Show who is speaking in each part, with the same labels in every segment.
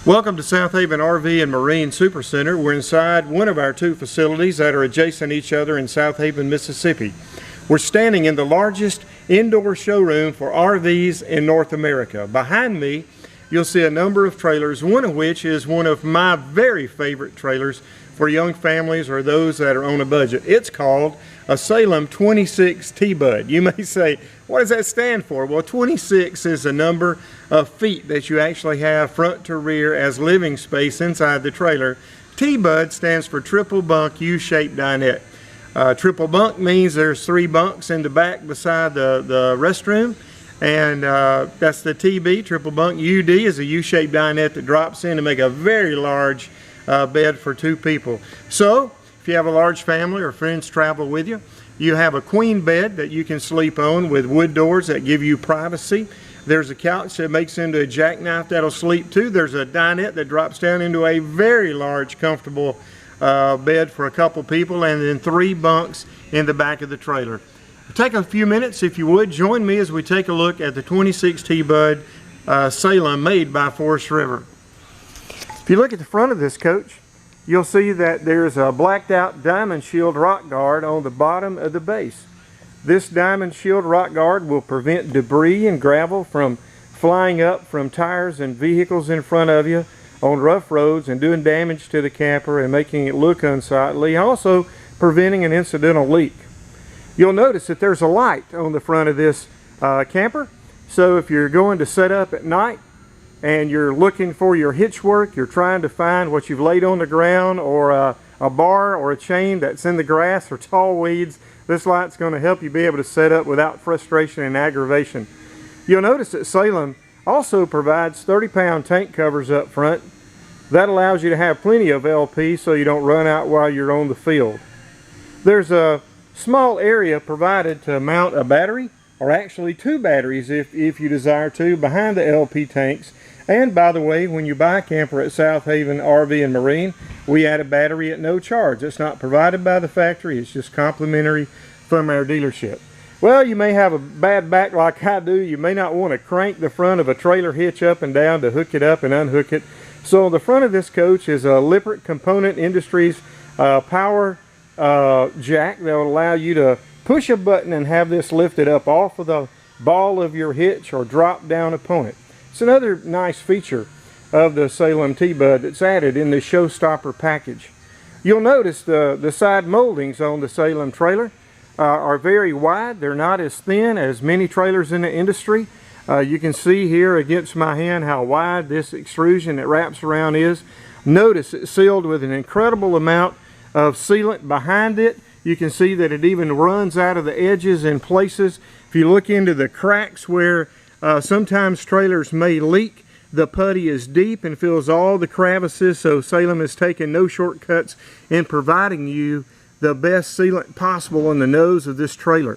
Speaker 1: Welcome to South Haven RV and Marine Supercenter. We're inside one of our two facilities that are adjacent to each other in South Haven, Mississippi. We're standing in the largest indoor showroom for RVs in North America. Behind me, you'll see a number of trailers, one of which is one of my very favorite trailers for young families or those that are on a budget. It's called a Salem 26 TBUD. You may say, what does that stand for? Well, 26 is the number of feet that you actually have front to rear as living space inside the trailer. TBUD stands for triple bunk U-shaped dinette. Triple bunk means there's 3 bunks in the back beside the restroom, and that's the TB. Triple bunk UD is a U-shaped dinette that drops in to make a very large bed for 2 people. So if you have a large family or friends travel with you, you have a queen bed that you can sleep on with wood doors that give you privacy. There's a couch that makes into a jackknife that'll sleep too. There's a dinette that drops down into a very large, comfortable bed for a couple people, and then 3 bunks in the back of the trailer. Take a few minutes, if you would, join me as we take a look at the 26 TBUD Salem made by Forest River. If you look at the front of this coach, you'll see that there's a blacked out diamond shield rock guard on the bottom of the base. This diamond shield rock guard will prevent debris and gravel from flying up from tires and vehicles in front of you on rough roads and doing damage to the camper and making it look unsightly, also preventing an incidental leak. You'll notice that there's a light on the front of this camper, so if you're going to set up at night and you're looking for your hitch work, you're trying to find what you've laid on the ground or a bar or a chain that's in the grass or tall weeds, this light's going to help you be able to set up without frustration and aggravation. You'll notice that Salem also provides 30-pound tank covers up front. That allows you to have plenty of LP so you don't run out while you're on the field. There's a small area provided to mount a battery, or actually 2 batteries if you desire to, behind the LP tanks. And by the way, when you buy a camper at South Haven RV and Marine, we add a battery at no charge. It's not provided by the factory, it's just complimentary from our dealership. Well, you may have a bad back like I do. You may not want to crank the front of a trailer hitch up and down to hook it up and unhook it. So the front of this coach is a Lippert Component Industries power jack that will allow you to push a button and have this lifted up off of the ball of your hitch or drop down upon it. It's another nice feature of the Salem TBUD that's added in the Showstopper package. You'll notice the side moldings on the Salem trailer are very wide. They're not as thin as many trailers in the industry. You can see here against my hand how wide this extrusion that wraps around is. Notice it's sealed with an incredible amount of sealant behind it. You can see that it even runs out of the edges in places. If you look into the cracks where sometimes trailers may leak, the putty is deep and fills all the crevices, so Salem has taken no shortcuts in providing you the best sealant possible on the nose of this trailer.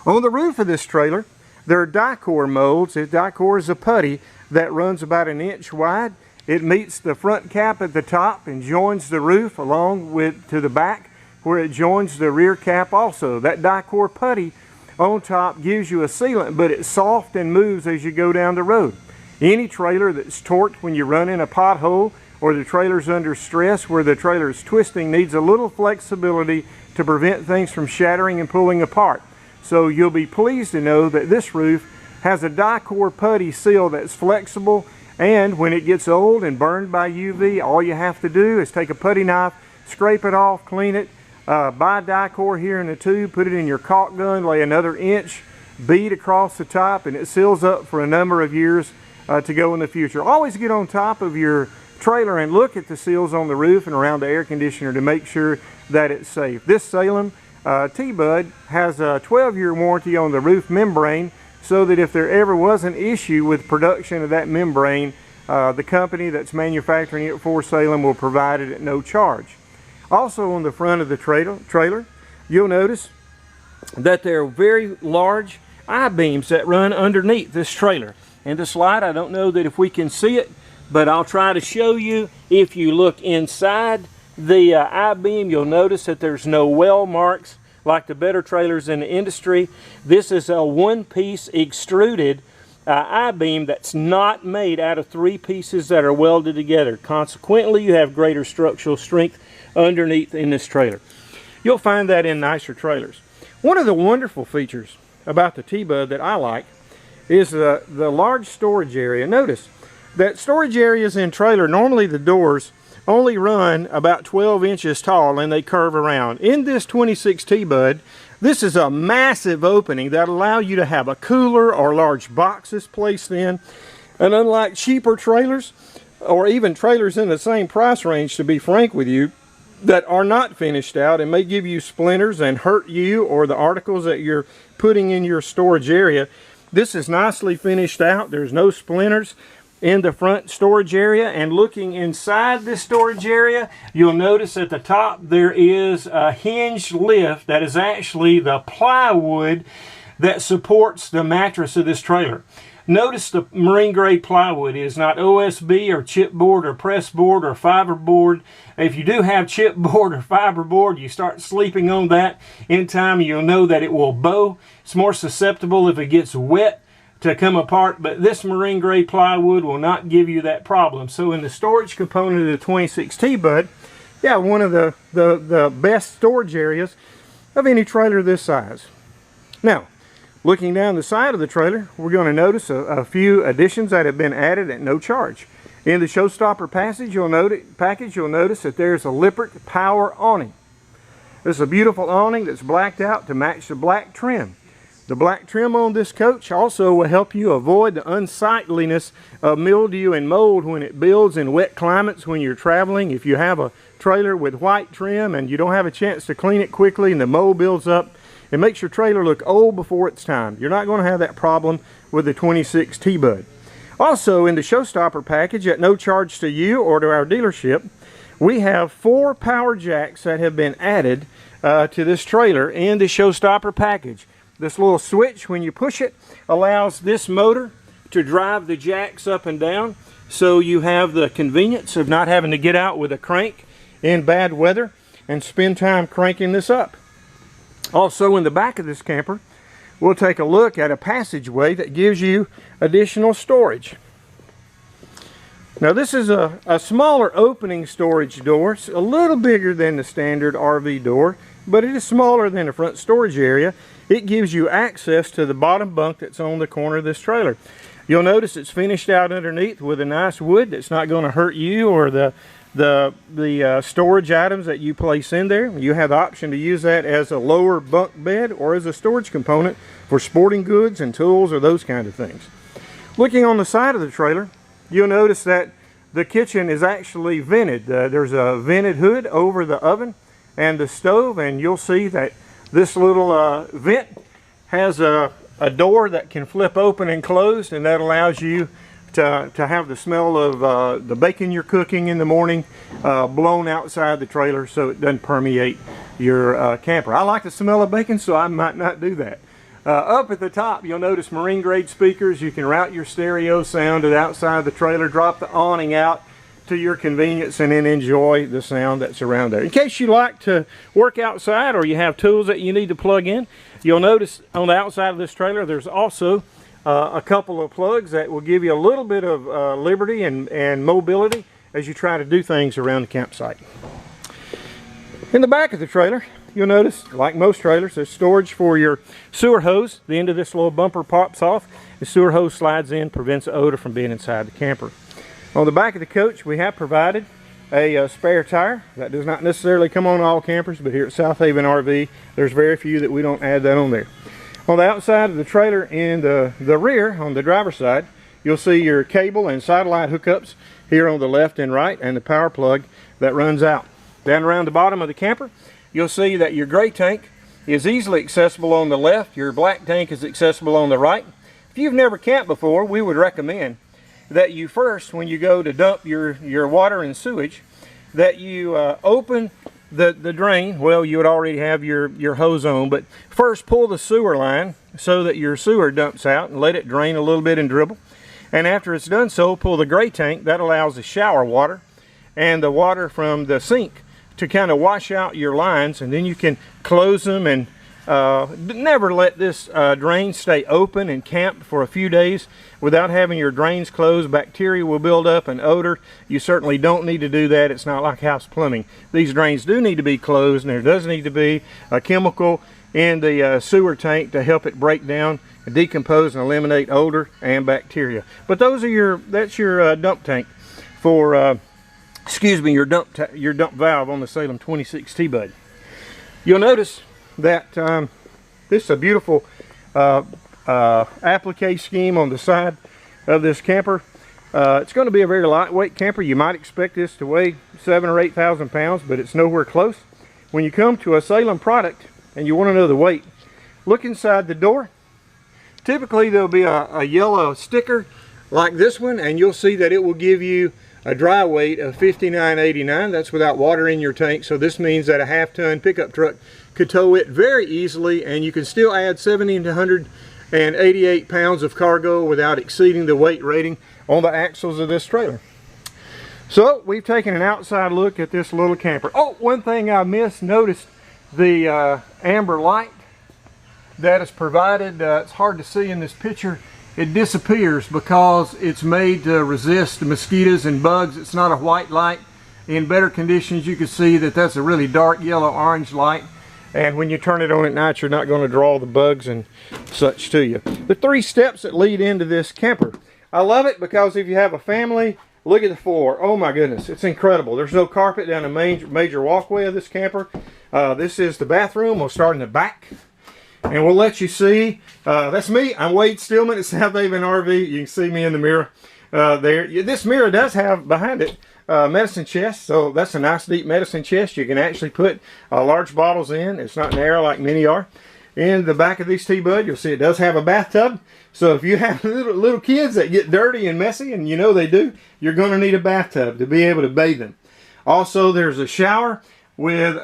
Speaker 1: On the roof of this trailer, there are die-core molds. Die-core is a putty that runs about 1 inch wide. It meets the front cap at the top and joins the roof along with to the back, where it joins the rear cap also. That die-core putty on top gives you a sealant, but it's soft and moves as you go down the road. Any trailer that's torqued when you run in a pothole or the trailer's under stress where the trailer is twisting needs a little flexibility to prevent things from shattering and pulling apart. So you'll be pleased to know that this roof has a die-core putty seal that's flexible, and when it gets old and burned by UV, all you have to do is take a putty knife, scrape it off, clean it, buy die-core here in the tube, put it in your caulk gun, lay another inch bead across the top, and it seals up for a number of years to go in the future. Always get on top of your trailer and look at the seals on the roof and around the air conditioner to make sure that it's safe. This Salem TBUD has a 12-year warranty on the roof membrane, so that if there ever was an issue with production of that membrane, the company that's manufacturing it for Salem will provide it at no charge. Also on the front of the trailer, you'll notice that there are very large I-beams that run underneath this trailer. And this light, I don't know that if we can see it, but I'll try to show you. If you look inside the I-beam, you'll notice that there's no well marks like the better trailers in the industry. This is a one-piece extruded I-beam that's not made out of 3 pieces that are welded together. Consequently, you have greater structural strength underneath in this trailer. You'll find that in nicer trailers. One of the wonderful features about the TBUD that I like is the large storage area. Notice that storage areas in trailer, normally the doors only run about 12 inches tall and they curve around. In this 26 TBUD, this is a massive opening that allows you to have a cooler or large boxes placed in. And unlike cheaper trailers, or even trailers in the same price range, to be frank with you, that are not finished out and may give you splinters and hurt you or the articles that you're putting in your storage area, this is nicely finished out. There's no splinters in the front storage area. And looking inside this storage area, you'll notice at the top there is a hinged lift that is actually the plywood that supports the mattress of this trailer. Notice the marine grade plywood is not OSB or chipboard or pressboard or fiberboard. If you do have chipboard or fiberboard, you start sleeping on that in time, you'll know that it will bow. It's more susceptible if it gets wet to come apart, but this marine grade plywood will not give you that problem. So in the storage component of the 26 TBUD, yeah, one of the best storage areas of any trailer this size. Now, looking down the side of the trailer, we're going to notice a few additions that have been added at no charge. In the Showstopper package, you'll notice that there's a Lippert power awning. This is a beautiful awning that's blacked out to match the black trim. The black trim on this coach also will help you avoid the unsightliness of mildew and mold when it builds in wet climates when you're traveling. If you have a trailer with white trim and you don't have a chance to clean it quickly and the mold builds up, it makes your trailer look old before it's time. You're not going to have that problem with the 26 TBUD. Also, in the Showstopper package, at no charge to you or to our dealership, we have 4 power jacks that have been added to this trailer in the Showstopper package. This little switch, when you push it, allows this motor to drive the jacks up and down, so you have the convenience of not having to get out with a crank in bad weather and spend time cranking this up. Also, in the back of this camper, we'll take a look at a passageway that gives you additional storage. Now, this is a smaller opening storage door. It's a little bigger than the standard RV door, but it is smaller than the front storage area. It gives you access to the bottom bunk that's on the corner of this trailer. You'll notice it's finished out underneath with a nice wood that's not going to hurt you or the storage items that you place in there. You have the option to use that as a lower bunk bed or as a storage component for sporting goods and tools or those kind of things. Looking on the side of the trailer, you'll notice that the kitchen is actually vented. There's a vented hood over the oven and the stove, and you'll see that this little vent has a door that can flip open and closed, and that allows you to have the smell of the bacon you're cooking in the morning blown outside the trailer so it doesn't permeate your camper. I like the smell of bacon, so I might not do that. Up at the top, you'll notice marine grade speakers. You can route your stereo sound to the outside of the trailer, drop the awning out to your convenience, and then enjoy the sound that's around there. In case you like to work outside or you have tools that you need to plug in, you'll notice on the outside of this trailer there's also a couple of plugs that will give you a little bit of liberty and mobility as you try to do things around the campsite. In the back of the trailer, you'll notice, like most trailers, there's storage for your sewer hose. The end of this little bumper pops off. The sewer hose slides in, prevents the odor from being inside the camper. On the back of the coach, we have provided a spare tire. That does not necessarily come on all campers, but here at South Haven RV, there's very few that we don't add that on there. On the outside of the trailer in the rear, on the driver's side, you'll see your cable and satellite hookups here on the left and right, and the power plug that runs out. Down around the bottom of the camper, you'll see that your gray tank is easily accessible on the left. Your black tank is accessible on the right. If you've never camped before, we would recommend that you first, when you go to dump your water and sewage, that you open the drain. Well, you would already have your hose on, but first pull the sewer line so that your sewer dumps out and let it drain a little bit and dribble. And after it's done so, pull the gray tank. That allows the shower water and the water from the sink to kind of wash out your lines, and then you can close them and Never let this drain stay open and camped for a few days without having your drains closed. Bacteria will build up and odor. You certainly don't need to do that. It's not like house plumbing. These drains do need to be closed, and there does need to be a chemical in the sewer tank to help it break down, decompose, and eliminate odor and bacteria. But those are that's your dump tank for excuse me, your dump valve on the Salem 26 TBUD. You'll notice that this is a beautiful applique scheme on the side of this camper. It's going to be a very lightweight camper. You might expect this to weigh 7,000 or 8,000 pounds, but it's nowhere close. When you come to a Salem product and you want to know the weight, look inside the door. Typically there'll be a yellow sticker like this one, and you'll see that it will give you a dry weight of 59.89. That's without water in your tank, so this means that a half-ton pickup truck could tow it very easily, and you can still add 1,788 pounds of cargo without exceeding the weight rating on the axles of this trailer. So we've taken an outside look at this little camper. Oh, one thing I missed, notice the amber light that is provided. It's hard to see in this picture. It disappears because it's made to resist mosquitoes and bugs. It's not a white light. In better conditions, you can see that that's a really dark yellow orange light, and when you turn it on at night, you're not going to draw the bugs and such to you. The 3 steps that lead into this camper, I love it because if you have a family, look at the floor. Oh my goodness, it's incredible. There's no carpet down the major walkway of this camper. This is the bathroom. We'll start in the back, and we'll let you see. That's me. I'm Wade Stillman at South Haven RV. You can see me in the mirror there. This mirror does have behind it medicine chest, so that's a nice deep medicine chest. You can actually put large bottles in. It's not narrow like many are. In the back of these TBUD, you'll see it does have a bathtub. So if you have little kids that get dirty and messy, and you know they do, you're going to need a bathtub to be able to bathe them. Also, there's a shower with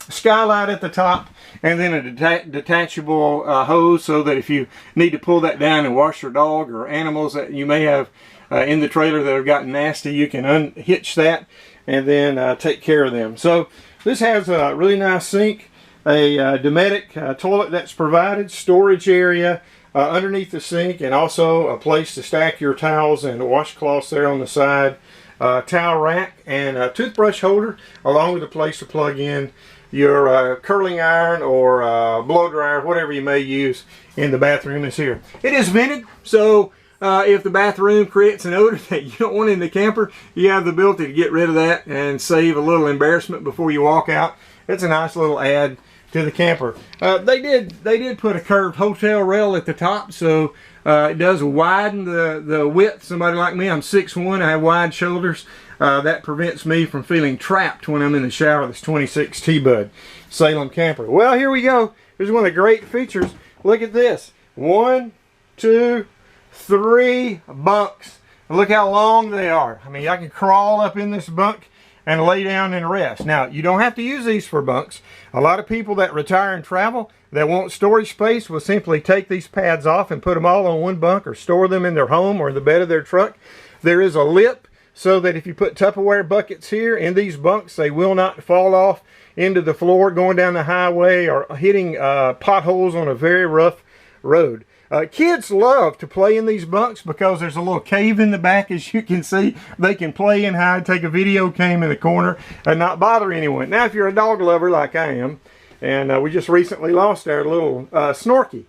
Speaker 1: skylight at the top, and then a detachable hose, so that if you need to pull that down and wash your dog or animals that you may have in the trailer that have gotten nasty, you can unhitch that and then take care of them. So this has a really nice sink, a Dinette toilet that's provided, storage area underneath the sink, and also a place to stack your towels and washcloths there on the side, towel rack, and a toothbrush holder, along with a place to plug in your curling iron or blow dryer, whatever you may use in the bathroom is here. It is vented, so if the bathroom creates an odor that you don't want in the camper, you have the ability to get rid of that and save a little embarrassment before you walk out. It's a nice little add to the camper. They did put a curved hotel rail at the top, so it does widen the width. Somebody like me, I'm 6'1", I have wide shoulders. That prevents me from feeling trapped when I'm in the shower. This 26 TBUD Salem camper. Well, here we go. Here's one of the great features. Look at this. 1, 2, 3 bunks. And look how long they are. I mean, I can crawl up in this bunk and lay down and rest. Now, you don't have to use these for bunks. A lot of people that retire and travel that want storage space will simply take these pads off and put them all on one bunk, or store them in their home or the bed of their truck. There is a lip so that if you put Tupperware buckets here in these bunks, they will not fall off into the floor going down the highway or hitting potholes on a very rough road. Kids love to play in these bunks because there's a little cave in the back, as you can see. They can play and hide, take a video game in the corner, and not bother anyone. Now, if you're a dog lover like I am, and we just recently lost our little Snorky,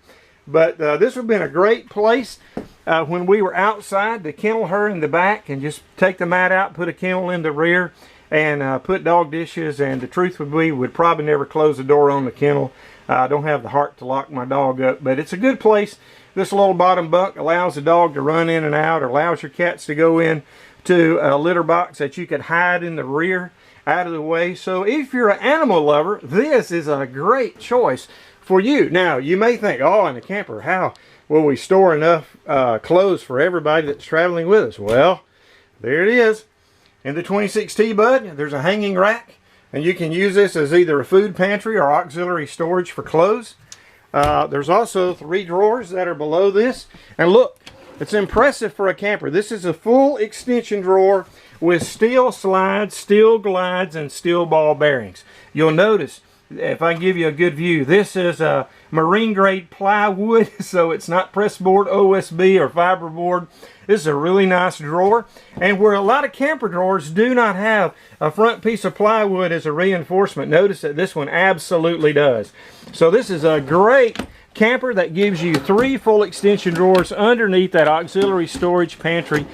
Speaker 1: but this would have been a great place when we were outside to kennel her in the back and just take the mat out, put a kennel in the rear, and put dog dishes. And the truth would be, we would probably never close the door on the kennel. I don't have the heart to lock my dog up, but it's a good place. This little bottom bunk allows the dog to run in and out, or allows your cats to go in to a litter box that you could hide in the rear, out of the way. So if you're an animal lover, this is a great choice for you. Now, you may think, oh, in a camper, how will we store enough clothes for everybody that's traveling with us? Well, there it is. In the 26 TBUD, there's a hanging rack, and you can use this as either a food pantry or auxiliary storage for clothes. There's also 3 drawers that are below this. And look, it's impressive for a camper. This is a full extension drawer with steel slides, steel glides, and steel ball bearings. You'll notice if I can give you a good view, this is a marine grade plywood, so it's not pressboard, OSB, or fiberboard. This is a really nice drawer, and where a lot of camper drawers do not have a front piece of plywood as a reinforcement, notice that this one absolutely does. So this is a great camper that gives you 3 full extension drawers underneath that auxiliary storage pantry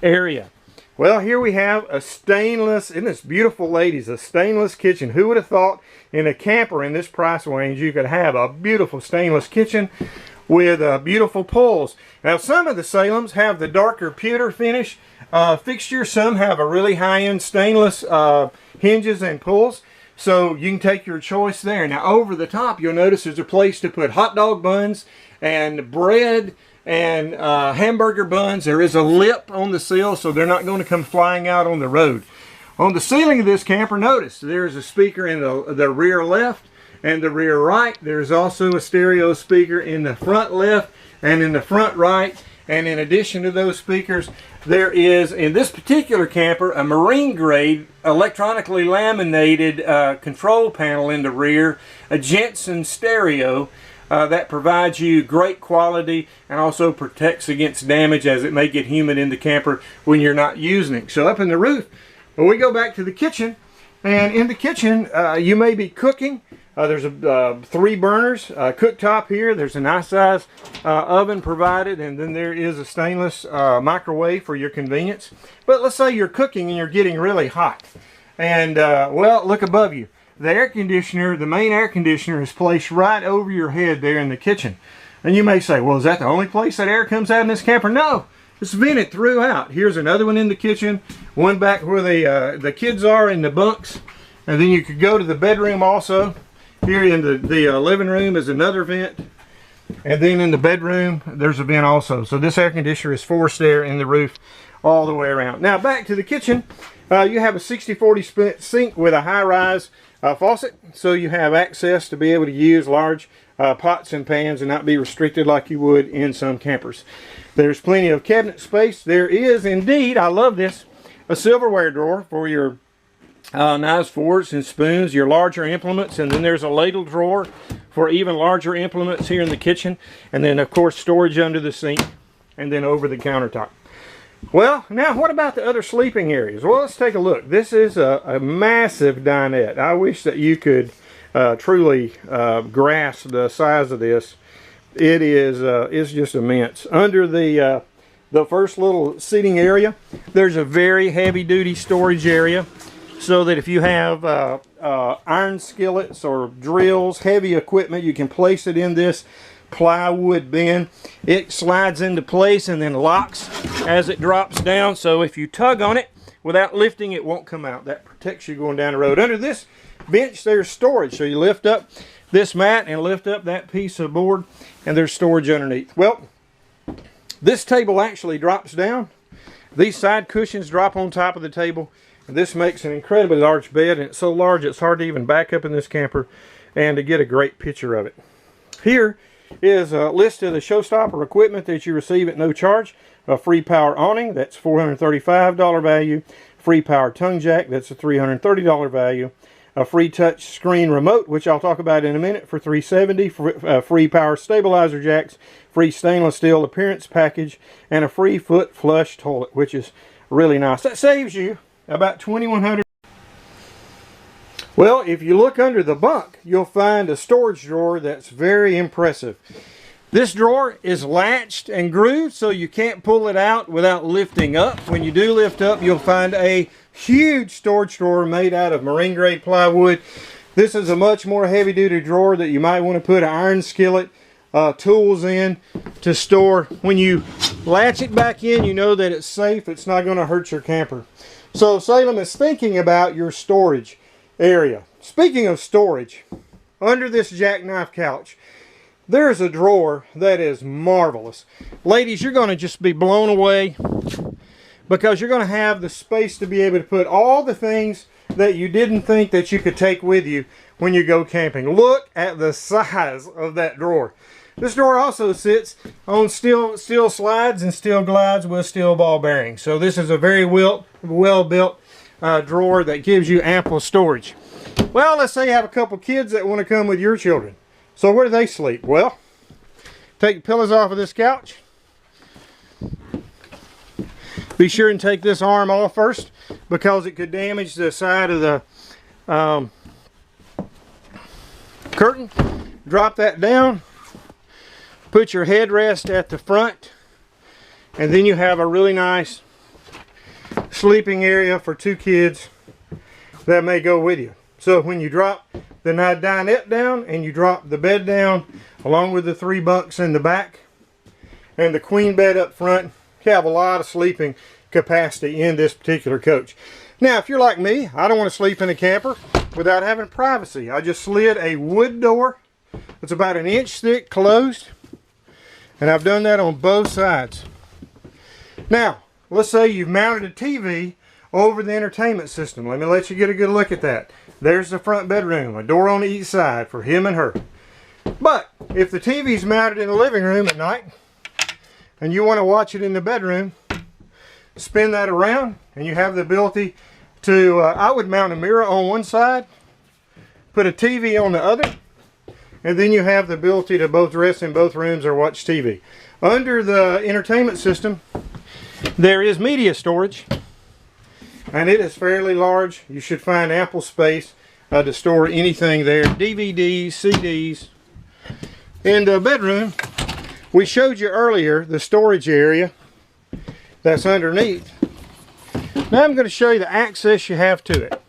Speaker 1: area. Well, here we have a stainless, isn't this beautiful, ladies, a stainless kitchen. Who would have thought in a camper in this price range you could have a beautiful stainless kitchen with beautiful pulls. Now, some of the Salems have the darker pewter finish fixture. Some have a really high-end stainless hinges and pulls. So you can take your choice there. Now, over the top, you'll notice there's a place to put hot dog buns and bread and hamburger buns. There is a lip on the sill, so they're not going to come flying out on the road. On the ceiling of this camper, notice there's a speaker in the rear left and the rear right. There's also a stereo speaker in the front left and in the front right. And in addition to those speakers, there is, in this particular camper, a marine grade electronically laminated control panel in the rear, a Jensen stereo that provides you great quality and also protects against damage, as it may get humid in the camper when you're not using it. So up in the roof, well, we go back to the kitchen, and in the kitchen you may be cooking. There's 3 burners, cooktop here. There's a nice size oven provided, and then there is a stainless microwave for your convenience. But let's say you're cooking and you're getting really hot. And, well, look above you. The air conditioner, the main air conditioner, is placed right over your head there in the kitchen. And you may say, well, is that the only place that air comes out in this camper? No, it's vented throughout. Here's another one in the kitchen, one back where the kids are in the bunks. And then you could go to the bedroom also. Here in the living room is another vent, and then in the bedroom there's a vent also. So this air conditioner is forced air in the roof all the way around. Now back to the kitchen, you have a 60/40 split sink with a high-rise faucet, so you have access to be able to use large pots and pans and not be restricted like you would in some campers. There's plenty of cabinet space. There is indeed, I love this, a silverware drawer for your knives, forks, and spoons, your larger implements, and then there's a ladle drawer for even larger implements here in the kitchen, and then of course storage under the sink and then over the countertop. Well, now what about the other sleeping areas? Well, let's take a look. This is a massive dinette. I wish that you could truly grasp the size of this. It is it's just immense. Under the first little seating area, there's a very heavy-duty storage area, so that if you have iron skillets or drills, heavy equipment, you can place it in this plywood bin. It slides into place and then locks as it drops down, so if you tug on it without lifting, it won't come out. That protects you going down the road. Under this bench, there's storage, so you lift up this mat and lift up that piece of board, and there's storage underneath. Well, this table actually drops down. These side cushions drop on top of the table. This makes an incredibly large bed, and it's so large it's hard to even back up in this camper and to get a great picture of it. Here is a list of the Showstopper equipment that you receive at no charge. A free power awning, that's $435 value. Free power tongue jack, that's a $330 value. A free touch screen remote, which I'll talk about in a minute, for $370. Free power stabilizer jacks, free stainless steel appearance package, and a free foot flush toilet, which is really nice. That saves you about $2,100. Well, if you look under the bunk, you'll find a storage drawer that's very impressive. This drawer is latched and grooved, so you can't pull it out without lifting up. When you do lift up, you'll find a huge storage drawer made out of marine grade plywood. This is a much more heavy duty drawer that you might want to put an iron skillet, tools in to store. When you latch it back in, you know that it's safe. It's not going to hurt your camper. So Salem is thinking about your storage area. Speaking of storage, under this jackknife couch, there's a drawer that is marvelous. Ladies, you're going to just be blown away because you're going to have the space to be able to put all the things that you didn't think that you could take with you when you go camping. Look at the size of that drawer. This drawer also sits on steel slides and steel glides with steel ball bearings. So this is a very well built drawer that gives you ample storage. Well, let's say you have a couple kids that want to come with your children. So where do they sleep? Well, take the pillows off of this couch. Be sure and take this arm off first because it could damage the side of the curtain. Drop that down. Put your headrest at the front. And then you have a really nice sleeping area for two kids that may go with you. So when you drop the dinette down and you drop the bed down along with the 3 bunks in the back and the queen bed up front, you have a lot of sleeping capacity in this particular coach. Now if you're like me, I don't want to sleep in a camper without having privacy. I just slid a wood door that's about 1 inch thick closed, and I've done that on both sides. Now let's say you've mounted a TV over the entertainment system. Let me let you get a good look at that. There's the front bedroom, a door on each side for him and her. But if the TV's mounted in the living room at night and you want to watch it in the bedroom, spin that around and you have the ability to, I would mount a mirror on one side, put a TV on the other, and then you have the ability to both rest in both rooms or watch TV. Under the entertainment system, there is media storage, and it is fairly large. You should find ample space to store anything there. DVDs, CDs. In the bedroom, we showed you earlier the storage area that's underneath. Now I'm going to show you the access you have to it.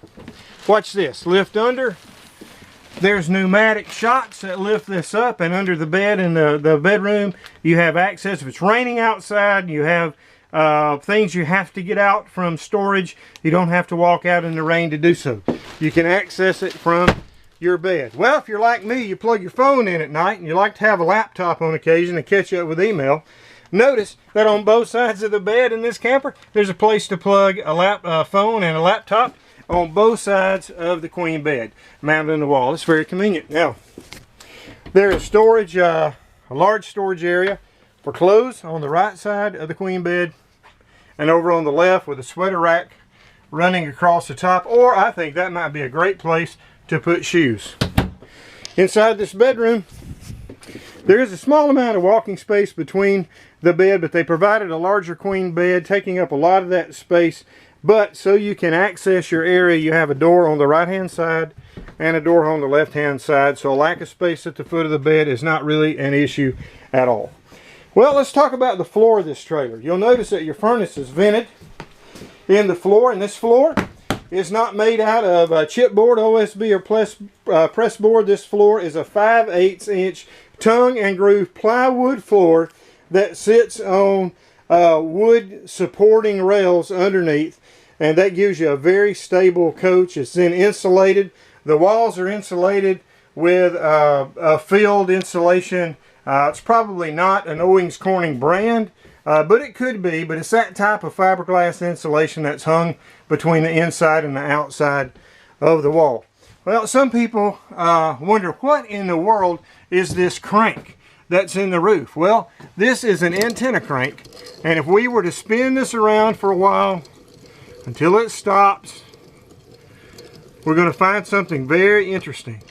Speaker 1: Watch this. Lift under. There's pneumatic shocks that lift this up, and under the bed in the bedroom you have access. If it's raining outside, you have things you have to get out from storage. You don't have to walk out in the rain to do so. You can access it from your bed. Well, if you're like me, you plug your phone in at night and you like to have a laptop on occasion to catch up with email. Notice that on both sides of the bed in this camper, there's a place to plug a phone and a laptop on both sides of the queen bed, mounted on the wall. It's very convenient. Now, there is storage, a large storage area for clothes on the right side of the queen bed, and over on the left with a sweater rack running across the top, or I think that might be a great place to put shoes. Inside this bedroom, there is a small amount of walking space between the bed, but they provided a larger queen bed taking up a lot of that space. But so you can access your area, you have a door on the right hand side and a door on the left hand side, so a lack of space at the foot of the bed is not really an issue at all. Well, let's talk about the floor of this trailer. You'll notice that your furnace is vented in the floor, and this floor is not made out of chipboard, OSB, or press board. This floor is a 5/8 inch tongue and groove plywood floor that sits on wood supporting rails underneath, and that gives you a very stable coach. It's then insulated. The walls are insulated with a field insulation. It's probably not an Owings Corning brand, but it could be. But it's that type of fiberglass insulation that's hung between the inside and the outside of the wall. Well, some people wonder, what in the world is this crank that's in the roof? Well, this is an antenna crank, and if we were to spin this around for a while until it stops, we're going to find something very interesting.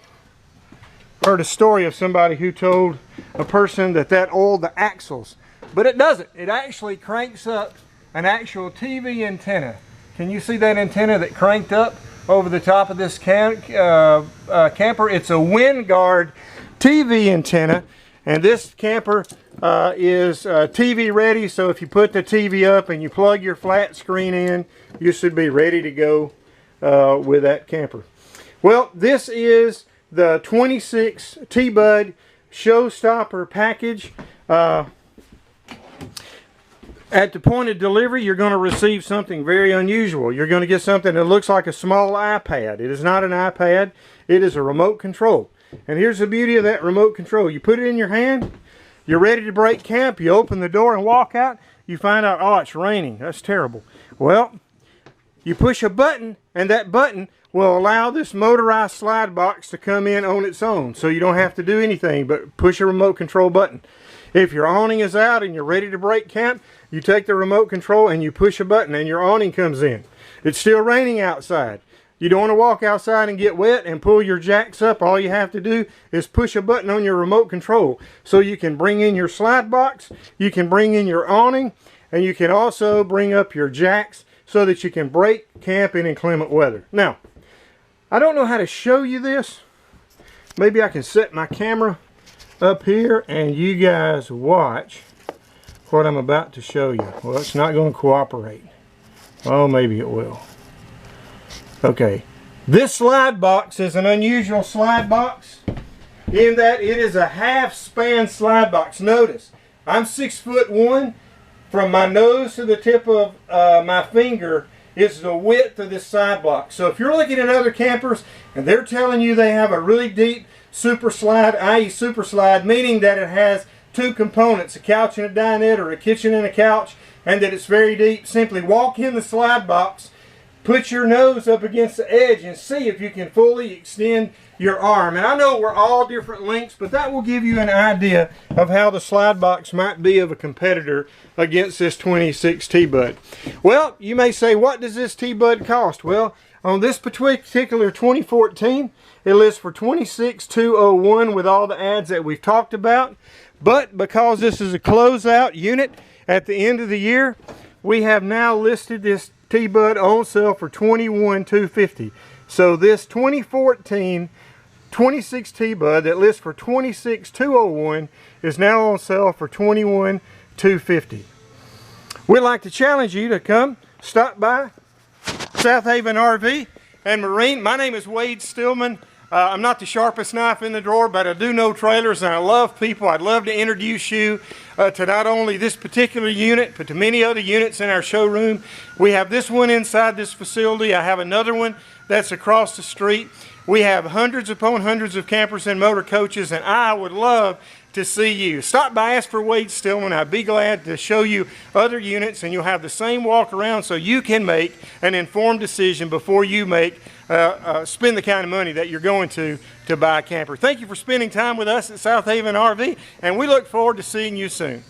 Speaker 1: Heard a story of somebody who told a person that oiled the axles, but it doesn't. It actually cranks up an actual TV antenna. Can you see that antenna that cranked up over the top of this camper? It's a WindGuard TV antenna, and this camper is TV ready, so if you put the TV up and you plug your flat screen in, you should be ready to go with that camper. Well, this is the 26 TBUD Showstopper package. At the point of delivery, you're going to receive something very unusual. You're going to get something that looks like a small iPad. It is not an iPad. It is a remote control. And here's the beauty of that remote control. You put it in your hand, you're ready to break camp, you open the door and walk out, you find out, oh, it's raining. That's terrible. Well, you push a button, and that button will allow this motorized slide box to come in on its own. So you don't have to do anything but push a remote control button. If your awning is out and you're ready to break camp, you take the remote control and you push a button and your awning comes in. It's still raining outside. You don't want to walk outside and get wet and pull your jacks up. All you have to do is push a button on your remote control. So you can bring in your slide box, you can bring in your awning, and you can also bring up your jacks so that you can break camp in inclement weather. Now, I don't know how to show you this. Maybe I can set my camera up here and you guys watch what I'm about to show you. Well, it's not going to cooperate. Oh, maybe it will. Okay, this slide box is an unusual slide box in that it is a half span slide box. Notice, I'm 6'1". From my nose to the tip of my finger is the width of this slide box. So if you're looking at other campers and they're telling you they have a really deep super slide, i.e. super slide, meaning that it has two components, a couch and a dinette, or a kitchen and a couch, and that it's very deep, simply walk in the slide box, put your nose up against the edge and see if you can fully extend your arm. And I know we're all different lengths, but that will give you an idea of how the slide box might be of a competitor against this 26 TBUD. Well, you may say, what does this TBUD cost? Well, on this particular 2014, it lists for $26,201 with all the ads that we've talked about. But because this is a closeout unit at the end of the year, we have now listed this TBUD on sale for $21,250. So this 2014 26 TBUD that lists for $26,201 is now on sale for $21,250. We'd like to challenge you to come stop by South Haven RV and Marine. My name is Wade Stillman. I'm not the sharpest knife in the drawer, but I do know trailers and I love people. I'd love to introduce you to not only this particular unit, but to many other units in our showroom. We have this one inside this facility. I have another one that's across the street. We have hundreds upon hundreds of campers and motor coaches, and I would love to see you. Stop by, ask for Wade Stillman. I'd be glad to show you other units, and you'll have the same walk around so you can make an informed decision before you make spend the kind of money that you're going to buy a camper. Thank you for spending time with us at South Haven RV, and we look forward to seeing you soon.